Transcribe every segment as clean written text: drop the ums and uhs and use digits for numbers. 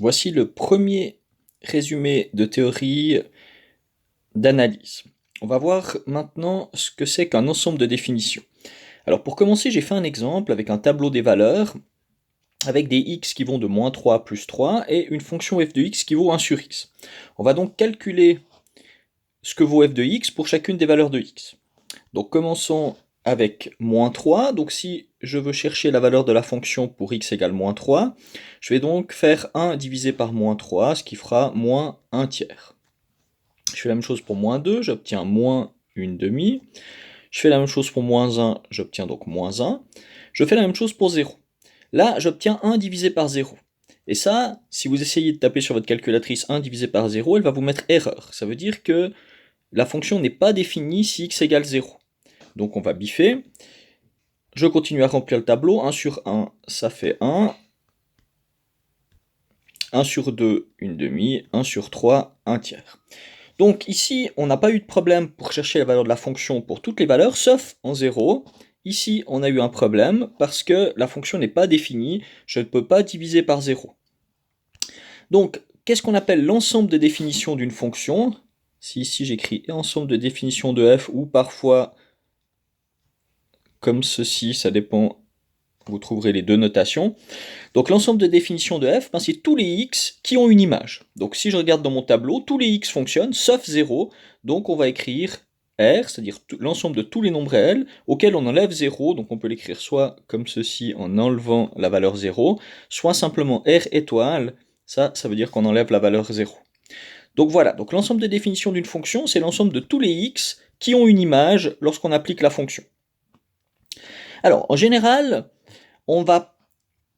Voici le premier résumé de théorie d'analyse. On va voir maintenant ce que c'est qu'un ensemble de définitions. Alors pour commencer, j'ai fait un exemple avec un tableau des valeurs, avec des x qui vont de moins 3 à plus 3, et une fonction f de x qui vaut 1 sur x. On va donc calculer ce que vaut f de x pour chacune des valeurs de x. Donc commençons avec moins 3, donc si je veux chercher la valeur de la fonction pour x égale moins 3, je vais donc faire 1 divisé par moins 3, ce qui fera moins 1 tiers. Je fais la même chose pour moins 2, j'obtiens moins une demi. Je fais la même chose pour moins 1, j'obtiens donc moins 1. Je fais la même chose pour 0. Là, j'obtiens 1 divisé par 0. Et ça, si vous essayez de taper sur votre calculatrice 1 divisé par 0, elle va vous mettre erreur. Ça veut dire que la fonction n'est pas définie si x égale 0. Donc on va biffer. Je continue à remplir le tableau. 1 sur 1, ça fait 1. 1 sur 2, une demi. 1 sur 3, un tiers. Donc ici, on n'a pas eu de problème pour chercher la valeur de la fonction pour toutes les valeurs, sauf en 0. Ici, on a eu un problème parce que la fonction n'est pas définie. Je ne peux pas diviser par 0. Donc, qu'est-ce qu'on appelle l'ensemble de définition d'une fonction? Si ici j'écris ensemble de définition de f, ou parfois comme ceci, ça dépend, vous trouverez les deux notations. Donc l'ensemble de définition de f, c'est tous les x qui ont une image. Donc si je regarde dans mon tableau, tous les x fonctionnent, sauf 0, donc on va écrire R, c'est-à-dire l'ensemble de tous les nombres réels, auxquels on enlève 0, donc on peut l'écrire soit comme ceci en enlevant la valeur 0, soit simplement R étoile, ça veut dire qu'on enlève la valeur 0. Donc voilà, donc l'ensemble de définition d'une fonction, c'est l'ensemble de tous les x qui ont une image lorsqu'on applique la fonction. Alors, en général, on va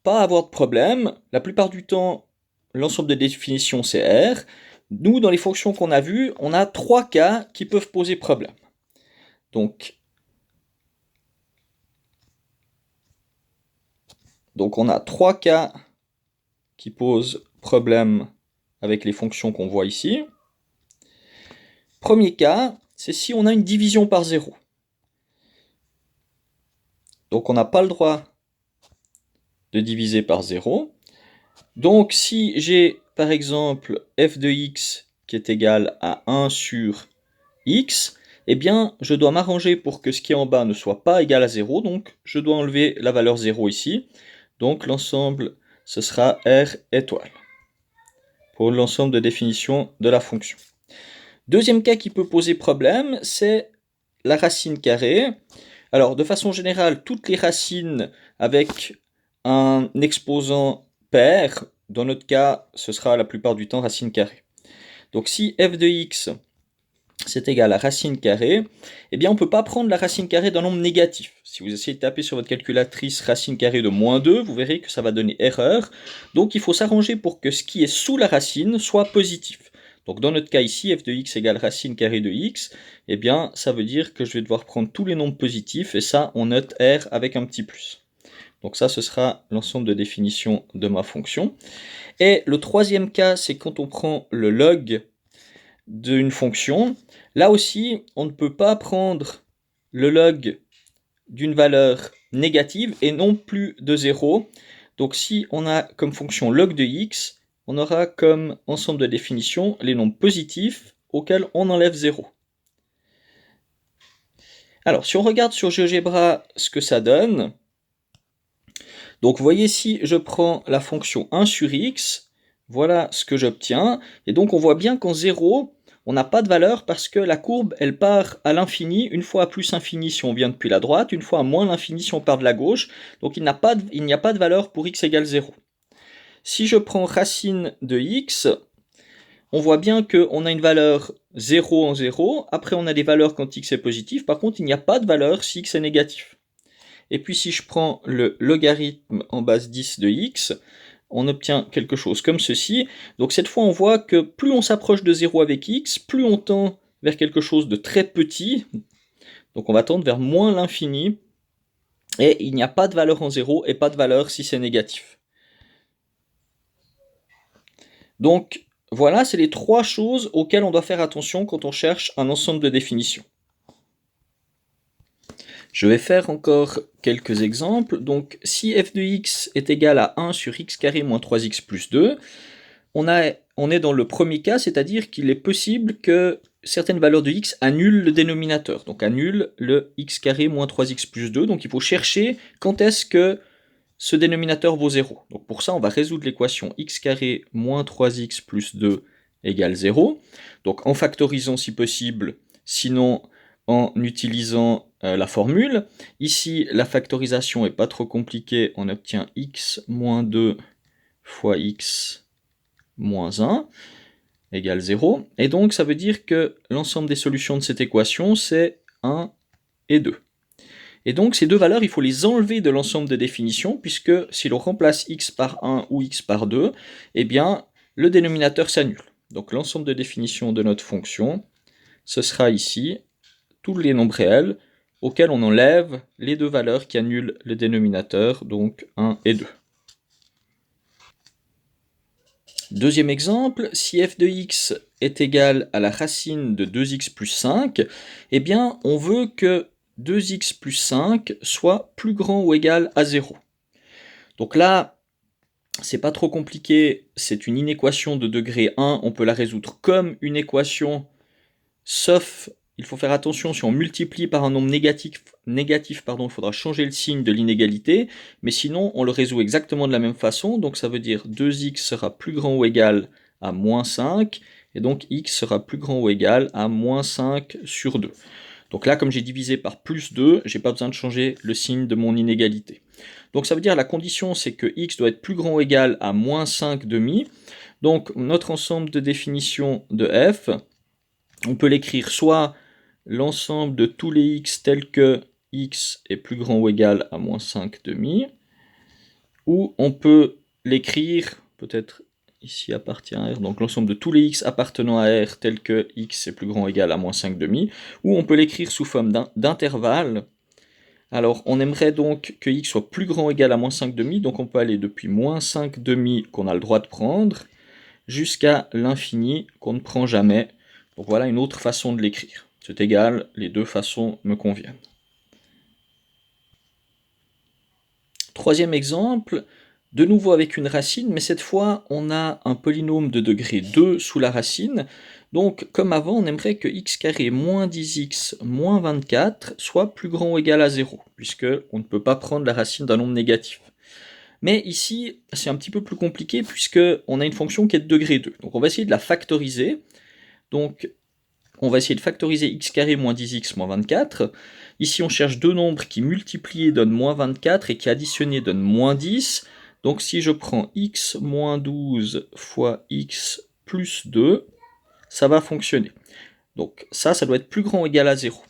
pas avoir de problème. La plupart du temps, l'ensemble de définitions, c'est R. Nous, dans les fonctions qu'on a vues, on a 3 cas qui peuvent poser problème. Donc on a 3 cas qui posent problème avec les fonctions qu'on voit ici. Premier cas, c'est si on a une division par 0. Donc on n'a pas le droit de diviser par 0. Donc si j'ai par exemple f de x qui est égal à 1 sur x, eh bien je dois m'arranger pour que ce qui est en bas ne soit pas égal à 0, donc je dois enlever la valeur 0 ici. Donc l'ensemble, ce sera R étoile, pour l'ensemble de définition de la fonction. Deuxième cas qui peut poser problème, c'est la racine carrée. Alors de façon générale, toutes les racines avec un exposant pair, dans notre cas, ce sera la plupart du temps racine carrée. Donc si f de x c'est égal à racine carrée, eh bien on ne peut pas prendre la racine carrée d'un nombre négatif. Si vous essayez de taper sur votre calculatrice racine carrée de moins 2, vous verrez que ça va donner erreur. Donc il faut s'arranger pour que ce qui est sous la racine soit positif. Donc dans notre cas ici, f de x égale racine carrée de x, eh bien ça veut dire que je vais devoir prendre tous les nombres positifs, et ça on note r avec un petit plus. Donc ça, ce sera l'ensemble de définition de ma fonction. Et le troisième cas, c'est quand on prend le log d'une fonction. Là aussi, on ne peut pas prendre le log d'une valeur négative et non plus de 0. Donc si on a comme fonction log de x, on aura comme ensemble de définition les nombres positifs auxquels on enlève 0. Alors si on regarde sur GeoGebra ce que ça donne, donc vous voyez, si je prends la fonction 1 sur x, voilà ce que j'obtiens. Et donc on voit bien qu'en 0, on n'a pas de valeur parce que la courbe, elle part à l'infini, une fois à plus infini si on vient depuis la droite, une fois à moins l'infini si on part de la gauche. Donc il n'y a pas de valeur pour x égale 0. Si je prends racine de x, on voit bien qu'on a une valeur 0 en 0. Après on a des valeurs quand x est positif. Par contre, il n'y a pas de valeur si x est négatif. Et puis si je prends le logarithme en base 10 de x, on obtient quelque chose comme ceci. Donc cette fois on voit que plus on s'approche de 0 avec x, plus on tend vers quelque chose de très petit. Donc on va tendre vers moins l'infini. Et il n'y a pas de valeur en 0 et pas de valeur si c'est négatif. Donc voilà, c'est les 3 choses auxquelles on doit faire attention quand on cherche un ensemble de définitions. Je vais faire encore quelques exemples. Donc si f de x est égal à 1 sur x carré moins 3x plus 2, on est dans le premier cas, c'est-à-dire qu'il est possible que certaines valeurs de x annulent le dénominateur, donc annulent le x carré moins 3x plus 2, donc il faut chercher quand est-ce que ce dénominateur vaut 0. Donc pour ça, on va résoudre l'équation x carré moins 3x plus 2 égale 0, donc en factorisant si possible, sinon en utilisant la formule. Ici, la factorisation n'est pas trop compliquée, on obtient x moins 2 fois x moins 1 égale 0. Et donc, ça veut dire que l'ensemble des solutions de cette équation, c'est 1 et 2. Et donc, ces deux valeurs, il faut les enlever de l'ensemble de définition, puisque si l'on remplace x par 1 ou x par 2, eh bien, le dénominateur s'annule. Donc, l'ensemble de définition de notre fonction, ce sera ici tous les nombres réels auxquels on enlève les deux valeurs qui annulent le dénominateur, donc 1 et 2. Deuxième exemple, si f de x est égal à la racine de 2x plus 5, eh bien, on veut que 2x plus 5 soit plus grand ou égal à 0. Donc là, c'est pas trop compliqué, c'est une inéquation de degré 1, on peut la résoudre comme une équation, sauf, il faut faire attention, si on multiplie par un nombre négatif, il faudra changer le signe de l'inégalité, mais sinon on le résout exactement de la même façon, donc ça veut dire 2x sera plus grand ou égal à moins 5, et donc x sera plus grand ou égal à moins 5 sur 2. Donc là, comme j'ai divisé par plus 2, j'ai pas besoin de changer le signe de mon inégalité. Donc ça veut dire la condition, c'est que x doit être plus grand ou égal à moins 5 demi. Donc notre ensemble de définition de f, on peut l'écrire soit l'ensemble de tous les x tels que x est plus grand ou égal à moins 5 demi, ou on peut l'écrire, peut-être ici appartient à R, donc l'ensemble de tous les x appartenant à R tels que x est plus grand ou égal à moins 5 demi, ou on peut l'écrire sous forme d'intervalle. Alors on aimerait donc que x soit plus grand ou égal à moins 5 demi, donc on peut aller depuis moins 5 demi qu'on a le droit de prendre, jusqu'à l'infini qu'on ne prend jamais. Donc voilà une autre façon de l'écrire. C'est égal, les deux façons me conviennent. Troisième exemple, de nouveau avec une racine, mais cette fois on a un polynôme de degré 2 sous la racine. Donc comme avant, on aimerait que x carré moins 10x moins 24 soit plus grand ou égal à 0, puisque on ne peut pas prendre la racine d'un nombre négatif. Mais ici, c'est un petit peu plus compliqué, puisqu'on a une fonction qui est de degré 2. Donc on va essayer de la factoriser. Donc on va essayer de factoriser x carré moins 10x moins 24. Ici, on cherche deux nombres qui multipliés donnent moins 24 et qui additionnés donnent moins 10. Donc si je prends x moins 12 fois x plus 2, ça va fonctionner. Donc ça doit être plus grand ou égal à 0.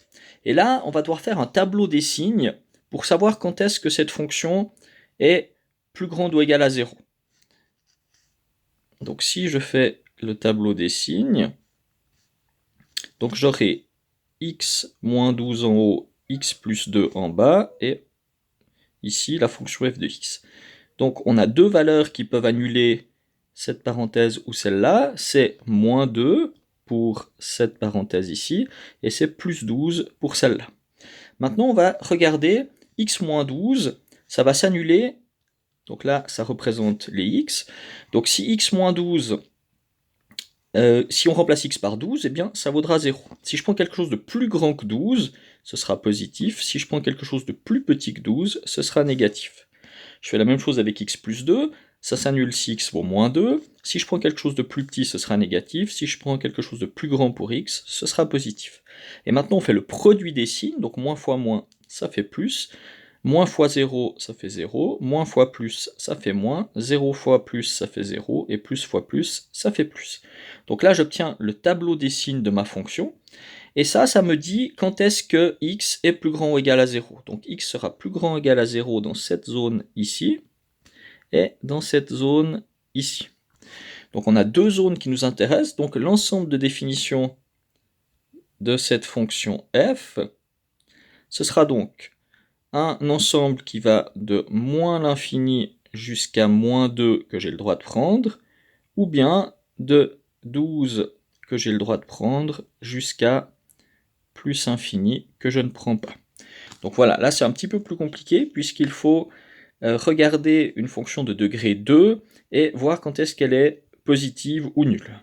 Et là, on va devoir faire un tableau des signes pour savoir quand est-ce que cette fonction est plus grande ou égale à 0. Donc si je fais le tableau des signes, donc j'aurai x moins 12 en haut, x plus 2 en bas, et ici la fonction f de x. Donc on a deux valeurs qui peuvent annuler cette parenthèse ou celle-là, c'est moins 2 pour cette parenthèse ici, et c'est plus 12 pour celle-là. Maintenant on va regarder x moins 12, ça va s'annuler, donc là ça représente les x, donc si x moins 12, si on remplace x par 12, eh bien ça vaudra 0. Si je prends quelque chose de plus grand que 12, ce sera positif. Si je prends quelque chose de plus petit que 12, ce sera négatif. Je fais la même chose avec x plus 2, ça s'annule si x vaut moins 2. Si je prends quelque chose de plus petit, ce sera négatif. Si je prends quelque chose de plus grand pour x, ce sera positif. Et maintenant on fait le produit des signes, donc moins fois moins, ça fait plus. Moins fois 0, ça fait 0. Moins fois plus, ça fait moins. 0 fois plus, ça fait 0. Et plus fois plus, ça fait plus. Donc là, j'obtiens le tableau des signes de ma fonction. Et ça me dit quand est-ce que x est plus grand ou égal à 0. Donc x sera plus grand ou égal à 0 dans cette zone ici, et dans cette zone ici. Donc on a deux zones qui nous intéressent. Donc l'ensemble de définition de cette fonction f, ce sera donc un ensemble qui va de moins l'infini jusqu'à moins 2 que j'ai le droit de prendre, ou bien de 12 que j'ai le droit de prendre jusqu'à plus infini que je ne prends pas. Donc voilà, là c'est un petit peu plus compliqué puisqu'il faut regarder une fonction de degré 2 et voir quand est-ce qu'elle est positive ou nulle.